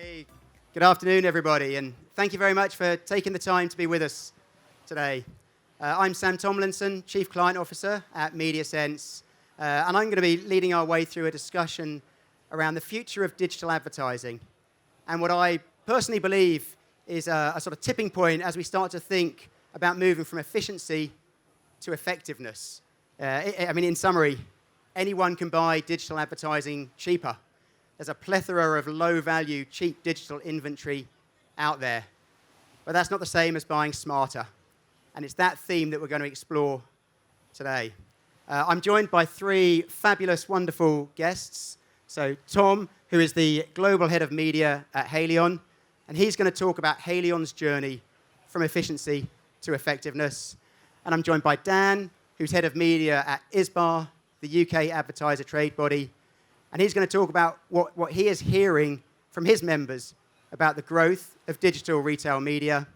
Hey, good afternoon, everybody, and thank you very much for taking the time to be with us today. I'm Sam Tomlinson, Chief Client Officer at MediaSense, and I'm going to be leading our way through a discussion around the future of digital advertising and what I personally believe is a sort of tipping point as we start to think about moving from efficiency to effectiveness. In summary, anyone can buy digital advertising cheaper. There's a plethora of low-value, cheap digital inventory out there. But that's not the same as buying smarter. And it's that theme that we're going to explore today. I'm joined by three fabulous, wonderful guests. So Tom, who is the Global Head of Media at Haleon, and he's going to talk about Haleon's journey from efficiency to effectiveness. And I'm joined by Dan, who's Head of Media at ISBA, the UK advertiser trade body. And he's going to talk about what he is hearing from his members about the growth of digital retail media.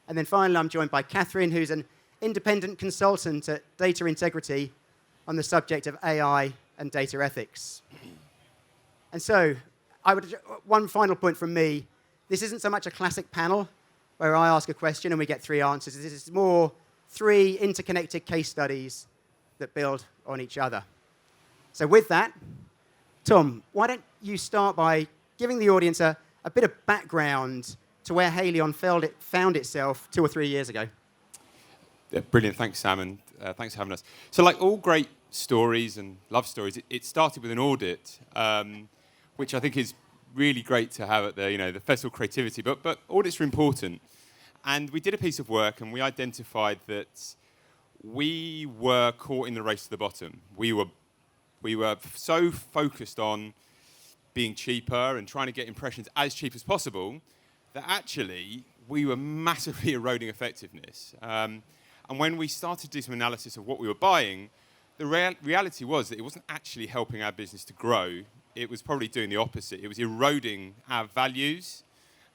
And then finally, I'm joined by Catherine, who's an independent consultant at Data Integrity on the subject of AI and data ethics. And so, one final point from me. This isn't so much a classic panel where I ask a question and we get three answers. This is more three interconnected case studies that build on each other. So with that, Tom, why don't you start by giving the audience a bit of background to where Haleon found itself 2 or 3 years ago? Yeah, brilliant. Thanks, Sam, and thanks for having us. So like all great stories and love stories, it started with an audit, which I think is really great to have at the Festival of Creativity, but audits are important. And we did a piece of work and we identified that we were caught in the race to the bottom. We were so focused on being cheaper and trying to get impressions as cheap as possible that actually we were massively eroding effectiveness. And when we started to do some analysis of what we were buying, the reality was that it wasn't actually helping our business to grow. It was probably doing the opposite. It was eroding our values,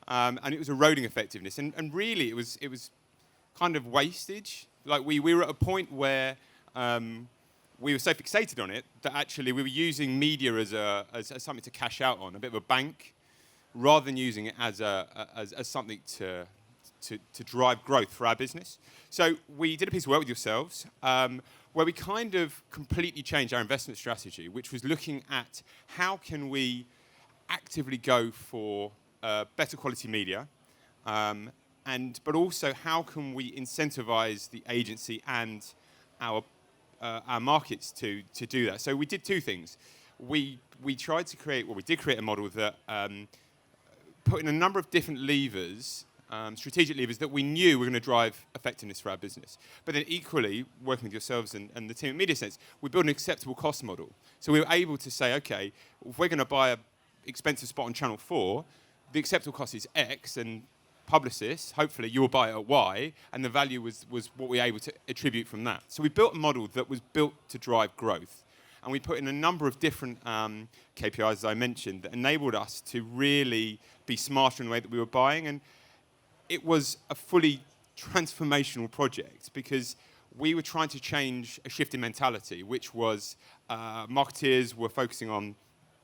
and it was eroding effectiveness. And really, it was kind of wastage. Like we were at a point where we were so fixated on it that actually we were using media as something to cash out on, a bit of a bank, rather than using it as something to drive growth for our business. So we did a piece of work with yourselves where we kind of completely changed our investment strategy, which was looking at how can we actively go for better quality media, but also how can we incentivize the agency and our markets to do that. So we did two things. We did create a model that put in a number of different levers, strategic levers that we knew were going to drive effectiveness for our business. But then equally, working with yourselves and the team at MediaSense, we built an acceptable cost model. So we were able to say, okay, if we're going to buy an expensive spot on Channel 4, the acceptable cost is X, and publicists, hopefully you'll buy it at Y, and the value was what we were able to attribute from that. So we built a model that was built to drive growth. And we put in a number of different KPIs, as I mentioned, that enabled us to really be smarter in the way that we were buying. And it was a fully transformational project because we were trying to change a shift in mentality, which was marketeers were focusing on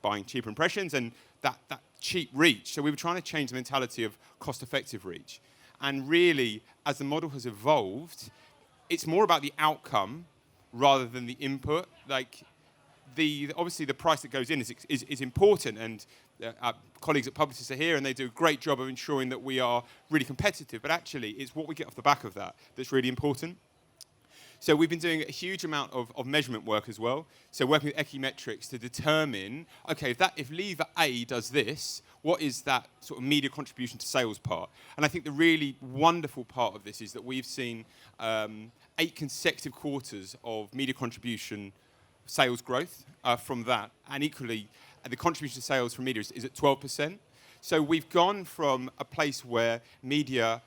buying cheaper impressions and that cheap reach. So we were trying to change the mentality of cost-effective reach. And really, as the model has evolved, it's more about the outcome rather than the input. Like, obviously the price that goes in is important, and our colleagues at Publicis are here and they do a great job of ensuring that we are really competitive, but actually it's what we get off the back of that that's really important. So we've been doing a huge amount of measurement work as well. So working with Equimetrics to determine, okay, if lever A does this, what is that sort of media contribution to sales part? And I think the really wonderful part of this is that we've seen 8 consecutive quarters of media contribution sales growth from that. And equally, the contribution to sales from media is at 12%. So we've gone from a place where media,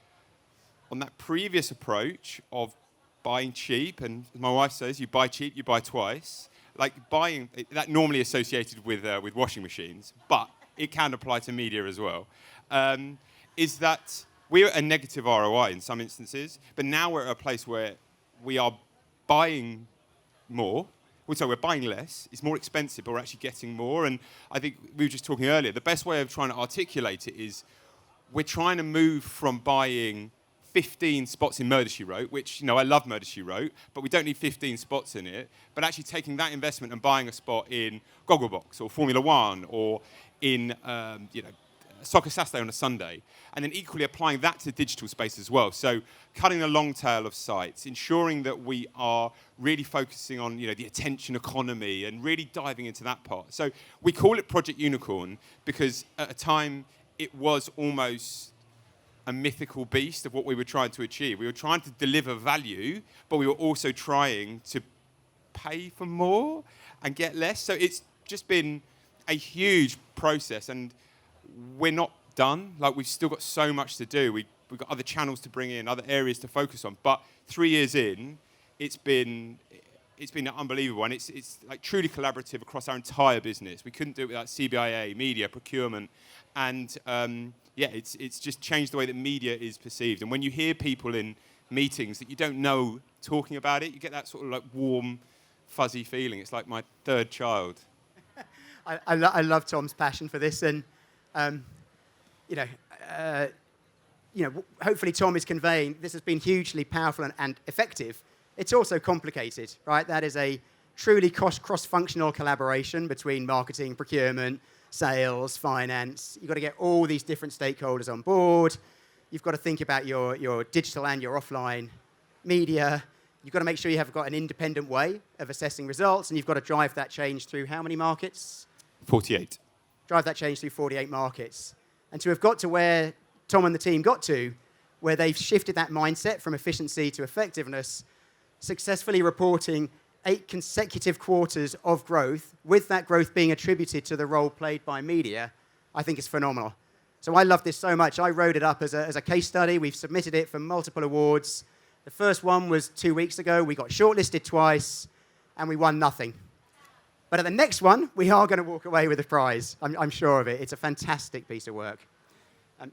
on that previous approach of buying cheap, and my wife says, you buy cheap, you buy twice. Like buying, that normally associated with washing machines, but it can apply to media as well, is that we're at a negative ROI in some instances, but now we're at a place where we are buying more, we're buying less. It's more expensive, but we're actually getting more. And I think we were just talking earlier. The best way of trying to articulate it is we're trying to move from buying 15 spots in Murder, She Wrote, which, I love Murder, She Wrote, but we don't need 15 spots in it, but actually taking that investment and buying a spot in Gogglebox or Formula One or in, Soccer Saturday on a Sunday, and then equally applying that to the digital space as well. So cutting a long tail of sites, ensuring that we are really focusing on, the attention economy and really diving into that part. So we call it Project Unicorn because at a time it was almost a mythical beast of what we were trying to achieve. We were trying to deliver value, but we were also trying to pay for more and get less. So it's just been a huge process, and we're not done. Like, we've still got so much to do. We've got other channels to bring in, other areas to focus on. But 3 years in, it's been unbelievable, and it's like truly collaborative across our entire business. We couldn't do it without CBIA, media, procurement, and it's just changed the way that media is perceived. And when you hear people in meetings that you don't know talking about it, you get that sort of like warm, fuzzy feeling. It's like my third child. I love Tom's passion for this, and hopefully Tom is conveying this has been hugely powerful and effective. It's also complicated, right? That is a truly cross-functional collaboration between marketing, procurement, sales, finance. You've got to get all these different stakeholders on board. You've got to think about your digital and your offline media. You've got to make sure you have got an independent way of assessing results, and you've got to drive that change through how many markets? 48. Drive that change through 48 markets. And to have got to where Tom and the team got to, where they've shifted that mindset from efficiency to effectiveness, successfully reporting 8 consecutive quarters of growth, with that growth being attributed to the role played by media, I think is phenomenal. So I love this so much. I wrote it up as a case study. We've submitted it for multiple awards. The first one was 2 weeks ago. We got shortlisted twice, and we won nothing. But at the next one, we are going to walk away with a prize. I'm sure of it. It's a fantastic piece of work.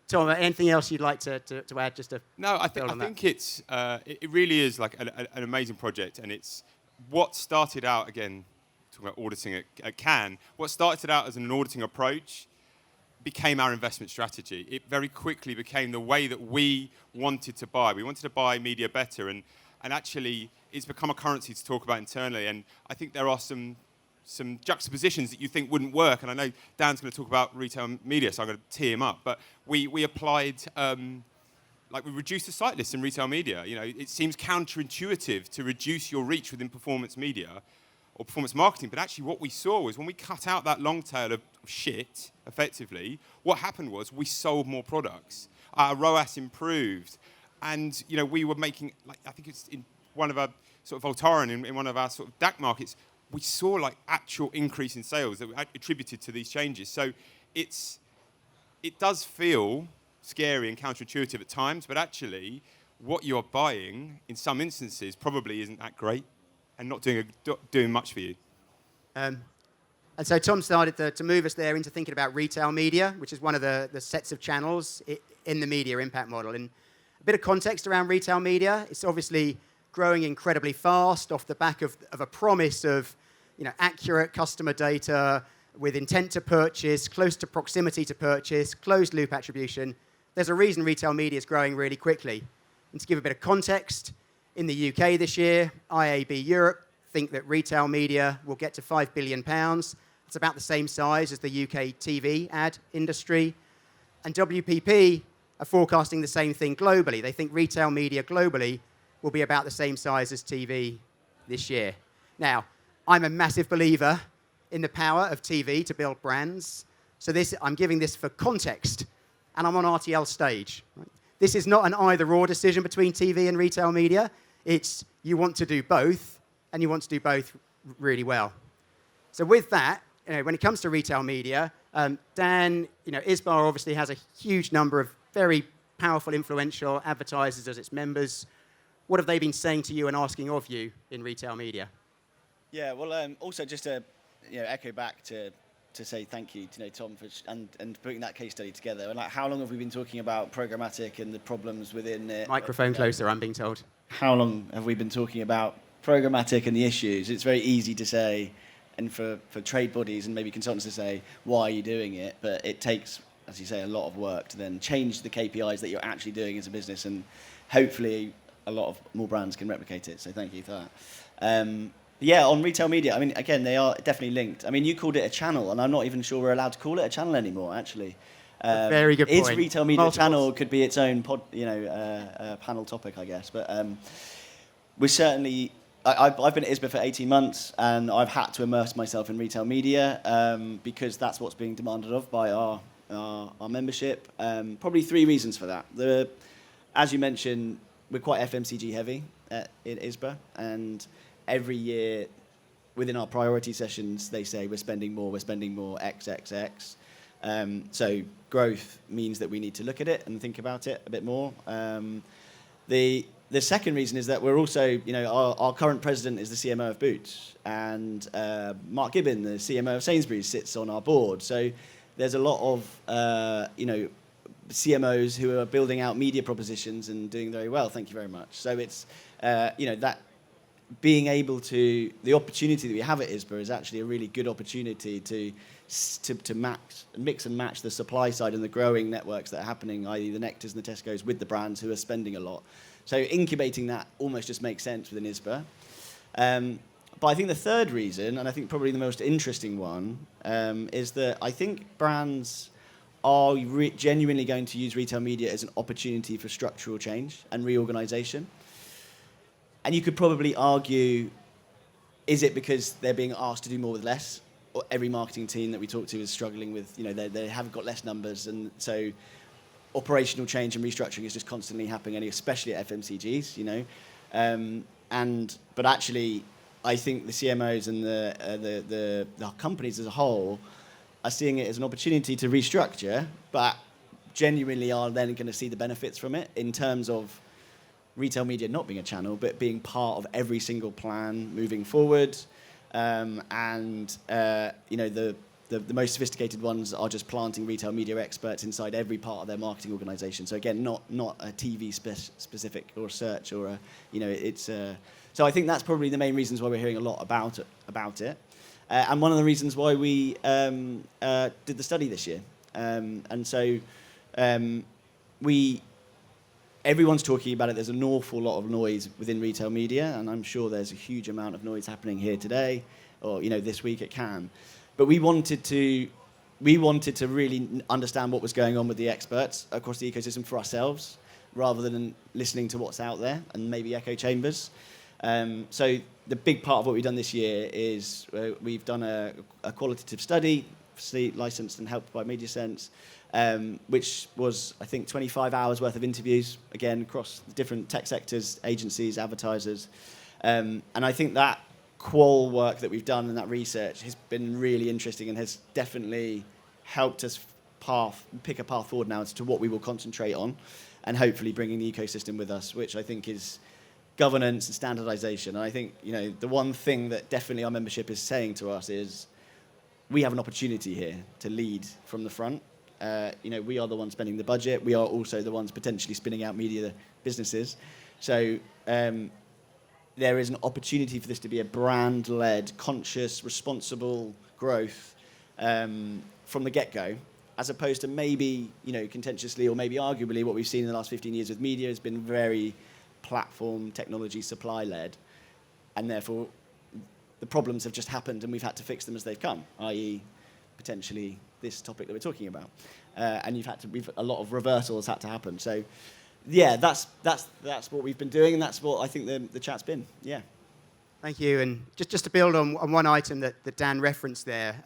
Tom, anything else you'd like to add? Just to no, I think it's it really is like an amazing project, and it's what started out, again, talking about auditing at Cannes. What started out as an auditing approach became our investment strategy. It very quickly became the way that we wanted to buy. We wanted to buy media better, and actually, it's become a currency to talk about internally. And I think there are some juxtapositions that you think wouldn't work, and I know Dan's going to talk about retail media, so I'm going to tee him up. But we applied, we reduced the site list in retail media. It seems counterintuitive to reduce your reach within performance media or performance marketing, but actually what we saw was when we cut out that long tail of shit, effectively, what happened was we sold more products. Our ROAS improved, and we were making, I think it's in one of our sort of Voltaren, in one of our sort of DAC markets, we saw actual increase in sales that were attributed to these changes. So it does feel scary and counterintuitive at times, but actually what you're buying in some instances probably isn't that great and not doing much for you. And so Tom started to move us there into thinking about retail media, which is one of the sets of channels in the media impact model. And a bit of context around retail media, it's obviously growing incredibly fast off the back of a promise of accurate customer data with intent to purchase, close to proximity to purchase, closed loop attribution. There's a reason retail media is growing really quickly. And to give a bit of context, in the UK this year, IAB Europe think that retail media will get to £5 billion. It's about the same size as the UK TV ad industry. And WPP are forecasting the same thing globally. They think retail media globally will be about the same size as TV this year. Now, I'm a massive believer in the power of TV to build brands. So I'm giving this for context, and I'm on RTL stage. Right? This is not an either-or decision between TV and retail media. It's you want to do both, and you want to do both really well. So with that, when it comes to retail media, Dan, ISBA obviously has a huge number of very powerful, influential advertisers as its members. What have they been saying to you and asking of you in retail media? Yeah, well, also just to echo back to say thank you to Tom for and putting that case study together. And how long have we been talking about programmatic and the problems within it? Microphone closer, I'm being told. How long have we been talking about programmatic and the issues, it's very easy to say, and for trade bodies and maybe consultants to say, why are you doing it? But it takes, as you say, a lot of work to then change the KPIs that you're actually doing as a business, and hopefully a lot of more brands can replicate it. So thank you for that. Yeah, on retail media, I mean, again, they are definitely linked. I mean, you called it a channel, and I'm not even sure we're allowed to call it a channel anymore, actually. Very good point. Is retail media Multiples. channel could be its own panel topic, I guess. But we're certainly... I've been at ISBA for 18 months, and I've had to immerse myself in retail media because that's what's being demanded of by our membership. Probably 3 reasons for that. As you mentioned, we're quite FMCG heavy in ISBA, and every year within our priority sessions, they say we're spending more, XXX. So growth means that we need to look at it and think about it a bit more. The second reason is that we're also, our current president is the CMO of Boots, and Mark Gibbon, the CMO of Sainsbury's, sits on our board. So there's a lot of, CMOs who are building out media propositions and doing very well. Thank you very much. So it's, that being able to, the opportunity that we have at ISBA is actually a really good opportunity to mix and match the supply side and the growing networks that are happening, i.e. the Nectars and the Tesco's, with the brands who are spending a lot. So incubating that almost just makes sense within ISBA. But I think the third reason, and I think probably the most interesting one, is that I think brands are genuinely going to use retail media as an opportunity for structural change and reorganization. And you could probably argue, is it because they're being asked to do more with less? Or every marketing team that we talk to is struggling with, they haven't got less numbers, and so operational change and restructuring is just constantly happening, especially at FMCGs, but actually, I think the CMOs and the companies as a whole are seeing it as an opportunity to restructure, but genuinely are then going to see the benefits from it in terms of retail media not being a channel, but being part of every single plan moving forward. The most sophisticated ones are just planting retail media experts inside every part of their marketing organisation. So again, not a TV specific or search or it's. So I think that's probably the main reasons why we're hearing a lot about it, and one of the reasons why we did the study this year. Everyone's talking about it. There's an awful lot of noise within retail media, and I'm sure there's a huge amount of noise happening here today, or this week at Cannes. But we wanted to really understand what was going on with the experts across the ecosystem for ourselves, rather than listening to what's out there and maybe echo chambers. So the big part of what we've done this year is we've done a qualitative study, licensed and helped by MediaSense, which was, I think, 25 hours worth of interviews, again, across different tech sectors, agencies, advertisers. And I think that qual work that we've done and that research has been really interesting and has definitely helped us pick a path forward now as to what we will concentrate on, and hopefully bringing the ecosystem with us, which I think is governance and standardization. And I think, the one thing that definitely our membership is saying to us is we have an opportunity here to lead from the front. We are the ones spending the budget. We are also the ones potentially spinning out media businesses. So there is an opportunity for this to be a brand-led, conscious, responsible growth from the get-go, as opposed to maybe, contentiously or maybe arguably what we've seen in the last 15 years with media has been very platform, technology, supply-led, and therefore the problems have just happened and we've had to fix them as they've come, i.e. potentially this topic that we're talking about. And a lot of reversal has had to happen. So, yeah, that's what we've been doing, and that's what I think the chat's been. Yeah. Thank you. And just to build on one item that Dan referenced there.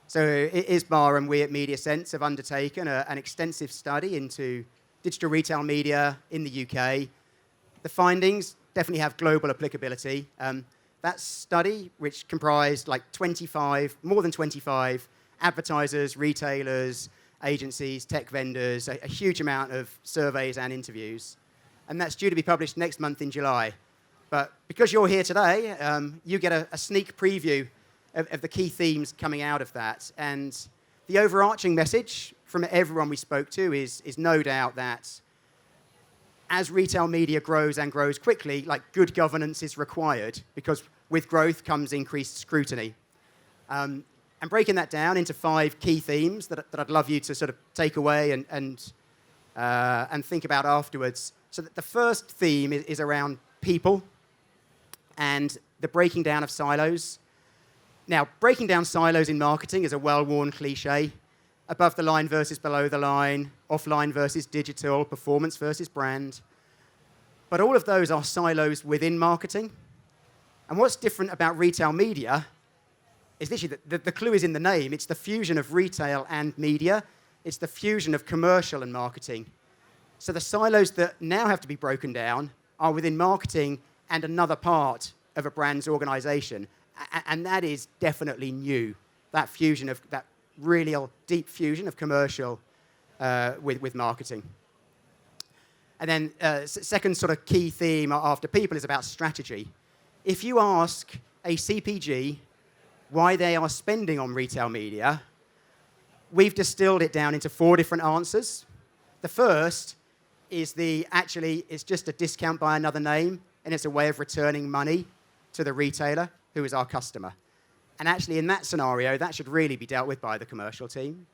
So ISBA and we at MediaSense have undertaken an extensive study into digital retail media in the UK. The findings definitely have global applicability. That study, which comprised more than 25 advertisers, retailers, agencies, tech vendors, a huge amount of surveys and interviews. And that's due to be published next month in July. But because you're here today, you get a sneak preview of the key themes coming out of that. And the overarching message from everyone we spoke to is no doubt that as retail media grows and grows quickly, like good governance is required because with growth comes increased scrutiny. And breaking that down into 5 key themes that I'd love you to sort of take away and think about afterwards. So that the first theme is around people and the breaking down of silos. Now, breaking down silos in marketing is a well-worn cliche. Above the line versus below the line, offline versus digital, performance versus brand. But all of those are silos within marketing. And what's different about retail media is literally the clue is in the name. It's the fusion of retail and media. It's the fusion of commercial and marketing. So the silos that now have to be broken down are within marketing and another part of a brand's organization. And that is definitely new. That fusion of that really deep fusion of commercial with marketing. And then second sort of key theme after people is about strategy. If you ask a CPG why they are spending on retail media, we've distilled it down into 4 different answers. The first is it's just a discount by another name, and it's a way of returning money to the retailer who is our customer. And actually, in that scenario, that should really be dealt with by the commercial team.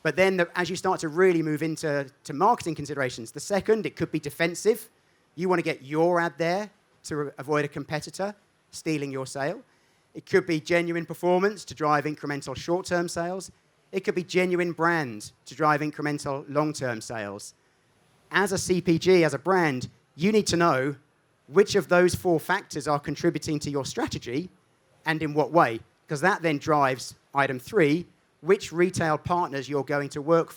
But then, as you start to really move into marketing considerations, the second, it could be defensive. You want to get your ad there to avoid a competitor stealing your sale. It could be genuine performance to drive incremental short-term sales. It could be genuine brand to drive incremental long-term sales. As a CPG, as a brand, you need to know which of those 4 factors are contributing to your strategy and in what way, because that then drives item 3, which retail partners you're going to work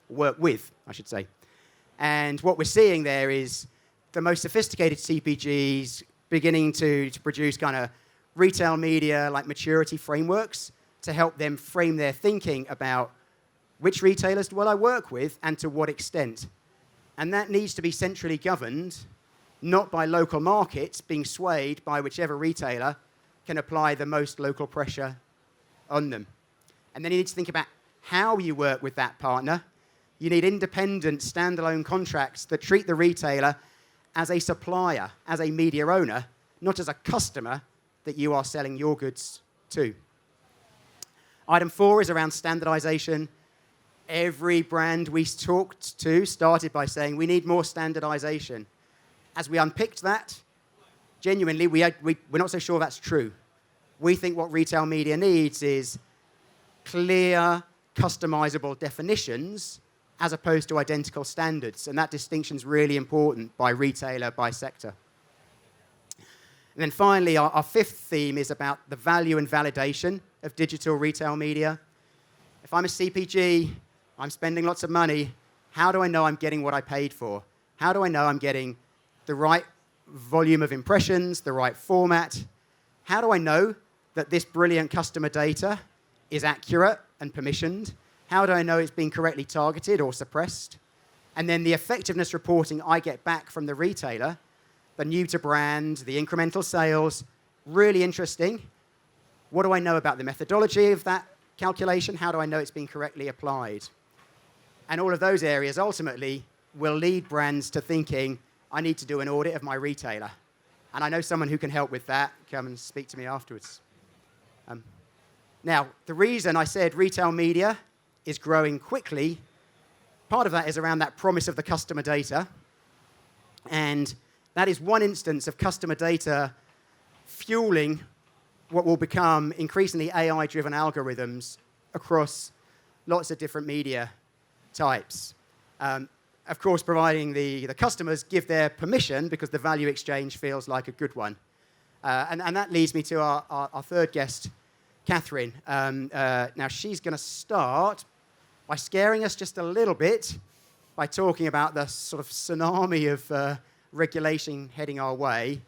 with, I should say. And what we're seeing there is the most sophisticated CPGs beginning to produce kind of retail media like maturity frameworks to help them frame their thinking about which retailers will I work with and to what extent. And that needs to be centrally governed, not by local markets being swayed by whichever retailer can apply the most local pressure on them. And then you need to think about how you work with that partner. You need independent, standalone contracts that treat the retailer as a supplier, as a media owner, not as a customer that you are selling your goods to. Item 4 is around standardization. Every brand we talked to started by saying, we need more standardization. As we unpicked that, genuinely, we're not so sure that's true. We think what retail media needs is clear, customizable definitions as opposed to identical standards. And that distinction is really important by retailer, by sector. And then finally, our 5th theme is about the value and validation of digital retail media. If I'm a CPG, I'm spending lots of money, how do I know I'm getting what I paid for? How do I know I'm getting the right volume of impressions, the right format? How do I know that this brilliant customer data is accurate and permissioned? How do I know it's being correctly targeted or suppressed? And then the effectiveness reporting I get back from the retailer, the new to brand, the incremental sales, really interesting. What do I know about the methodology of that calculation? How do I know it's being correctly applied? And all of those areas ultimately will lead brands to thinking, I need to do an audit of my retailer. And I know someone who can help with that. Come and speak to me afterwards. Now, the reason I said retail media is growing quickly, part of that is around that promise of the customer data. And that is one instance of customer data fueling what will become increasingly AI-driven algorithms across lots of different media types. Of course, providing the customers give their permission because the value exchange feels like a good one. And that leads me to our third guest, Catherine. Now, she's going to start by scaring us just a little bit by talking about the sort of tsunami of regulation heading our way.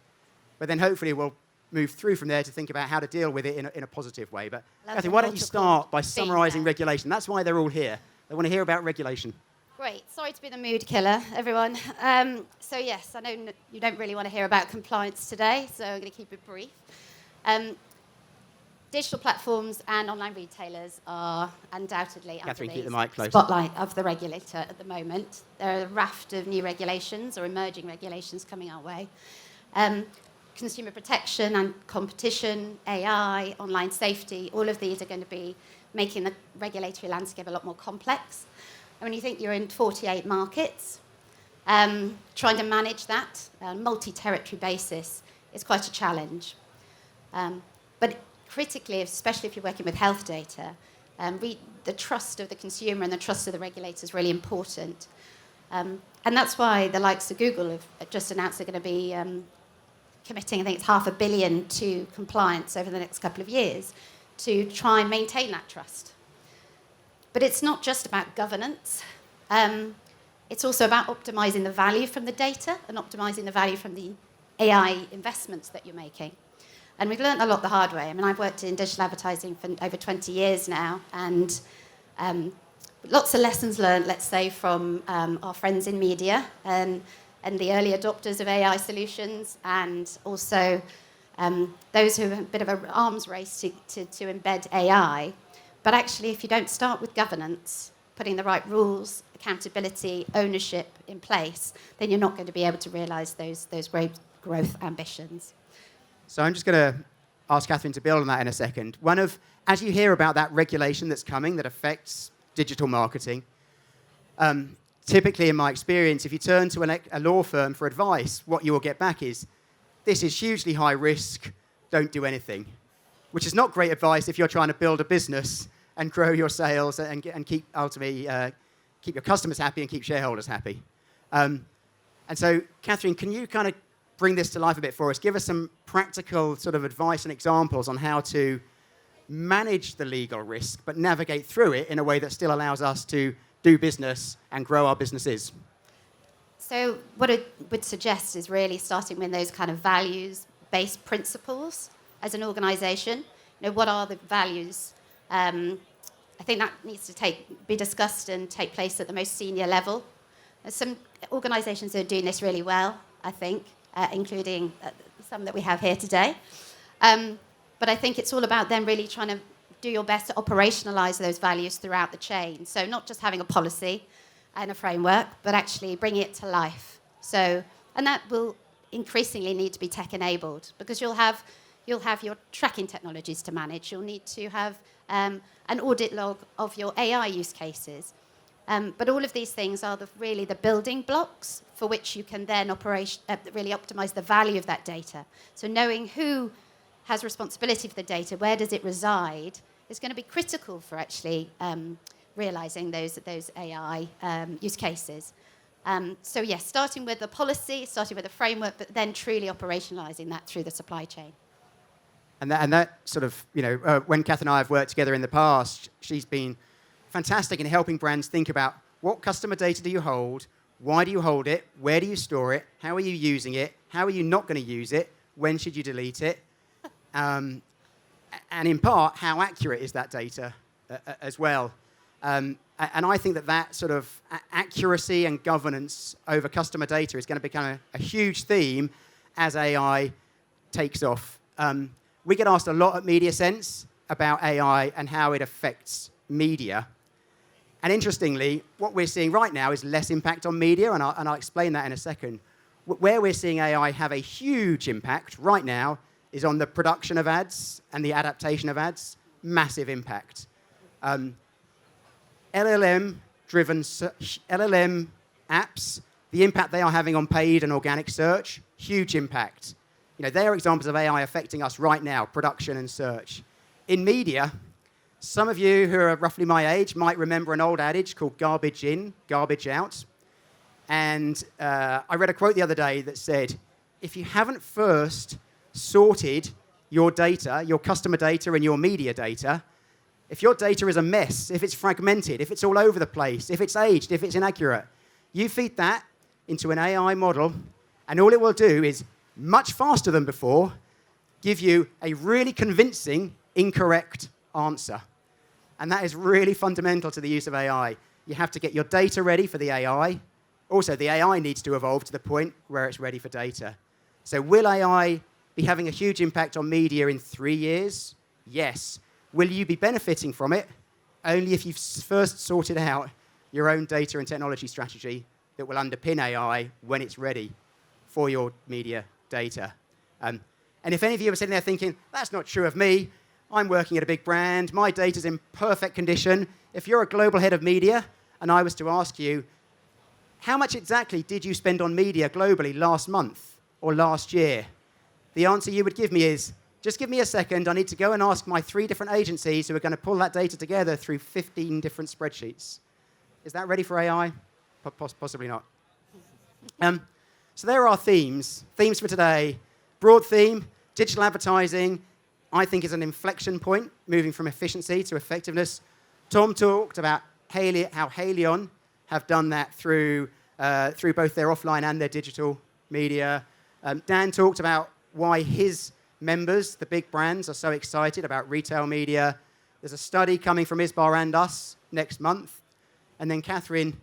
But then hopefully we'll move through from there to think about how to deal with it in a positive way. But Catherine, why don't you start by summarising regulation? That's why they're all here. They want to hear about regulation. Great. Sorry to be the mood killer, everyone. So yes, I know you don't really want to hear about compliance today, so I'm going to keep it brief. digital platforms and online retailers are undoubtedly Catherine, under keep the mic close. spotlight of the regulator at the moment. There are a raft of new regulations or emerging regulations coming our way. Consumer protection and competition, AI, online safety, all of these are going to be making the regulatory landscape a lot more complex. And when you think you're in 48 markets, trying to manage that on a multi-territory basis is quite a challenge. But critically, especially if you're working with health data, the trust of the consumer and the trust of the regulator is really important. And that's why the likes of Google have just announced they're going to be committing, I think it's $500 million to compliance over the next couple of years to try and maintain that trust. But it's not just about governance. It's also about optimizing the value from the data and optimizing the value from the AI investments that you're making. And we've learned a lot the hard way. I mean, I've worked in digital advertising for over 20 years now, and lots of lessons learned, let's say, from our friends in media and the early adopters of AI solutions, and also those who have a bit of an arms race to embed AI. But actually, if you don't start with governance, putting the right rules, accountability, ownership in place, then you're not going to be able to realise those great growth ambitions. So I'm just going to ask Catherine to build on that in a second. As you hear about that regulation that's coming that affects digital marketing, typically in my experience, if you turn to a law firm for advice, what you will get back is, this is hugely high risk, don't do anything. Which is not great advice if you're trying to build a business and grow your sales and keep your customers happy and keep shareholders happy. And so, Catherine, can you kind of bring this to life a bit for us? Give us some practical sort of advice and examples on how to manage the legal risk, but navigate through it in a way that still allows us to do business and grow our businesses. So what I would suggest is really starting with those kind of values-based principles as an organisation. You know, what are the values? I think that needs to be discussed and take place at the most senior level. There's some organisations that are doing this really well, I think, including some that we have here today. But I think it's all about then really trying to do your best to operationalise those values throughout the chain. So not just having a policy and a framework, but actually bringing it to life. And that will increasingly need to be tech-enabled, because you'll have your tracking technologies to manage. You'll need to have an audit log of your AI use cases. But all of these things are really the building blocks for which you can then really optimise the value of that data. So knowing who has responsibility for the data, where does it reside, is going to be critical for actually realising those AI use cases. So yes, starting with the policy, starting with the framework, but then truly operationalising that through the supply chain. And that sort of, when Kath and I have worked together in the past, she's been fantastic in helping brands think about what customer data do you hold, why do you hold it, where do you store it, how are you using it, how are you not going to use it, when should you delete it, and in part, how accurate is that data as well. And I think that sort of accuracy and governance over customer data is going to become a huge theme as AI takes off. We get asked a lot at MediaSense about AI and how it affects media. And interestingly, what we're seeing right now is less impact on media, and I'll explain that in a second. Where we're seeing AI have a huge impact right now is on the production of ads and the adaptation of ads. Massive impact. LLM apps, the impact they are having on paid and organic search, huge impact. They are examples of AI affecting us right now, production and search. In media, some of you who are roughly my age might remember an old adage called garbage in, garbage out. And I read a quote the other day that said, if you haven't first sorted your data, your customer data and your media data, if your data is a mess, if it's fragmented, if it's all over the place, if it's aged, if it's inaccurate, you feed that into an AI model, and all it will do is, much faster than before, give you a really convincing, incorrect answer. And that is really fundamental to the use of AI. You have to get your data ready for the AI. Also, the AI needs to evolve to the point where it's ready for data. So will AI be having a huge impact on media in 3 years, Yes. Will you be benefiting from it? Only if you've first sorted out your own data and technology strategy that will underpin AI when it's ready for your media data. And if any of you are sitting there thinking, that's not true of me, I'm working at a big brand, my data's in perfect condition. If you're a global head of media and I was to ask you, how much exactly did you spend on media globally last month or last year? The answer you would give me is, just give me a second, I need to go and ask my 3 different agencies who are going to pull that data together through 15 different spreadsheets. Is that ready for AI? Possibly not. So there are our themes. Themes for today. Broad theme, digital advertising, I think is an inflection point, moving from efficiency to effectiveness. Tom talked about how Haleon have done that through both their offline and their digital media. Dan talked about why his members, the big brands, are so excited about retail media. There's a study coming from ISBA and us next month. And then Catherine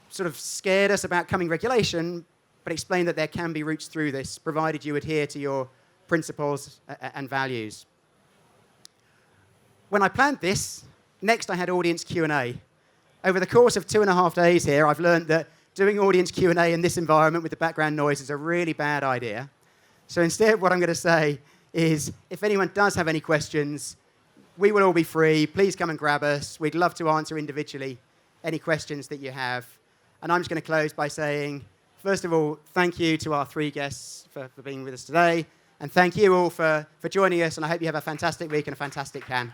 sort of scared us about coming regulation, but explained that there can be routes through this, provided you adhere to your principles and values. When I planned this, next I had audience Q&A. Over the course of 2.5 days here, I've learned that doing audience Q&A in this environment with the background noise is a really bad idea. So instead, what I'm going to say is, if anyone does have any questions, we will all be free. Please come and grab us. We'd love to answer individually any questions that you have. And I'm just going to close by saying, first of all, thank you to our 3 guests for being with us today. And thank you all for joining us. And I hope you have a fantastic week and a fantastic Cannes.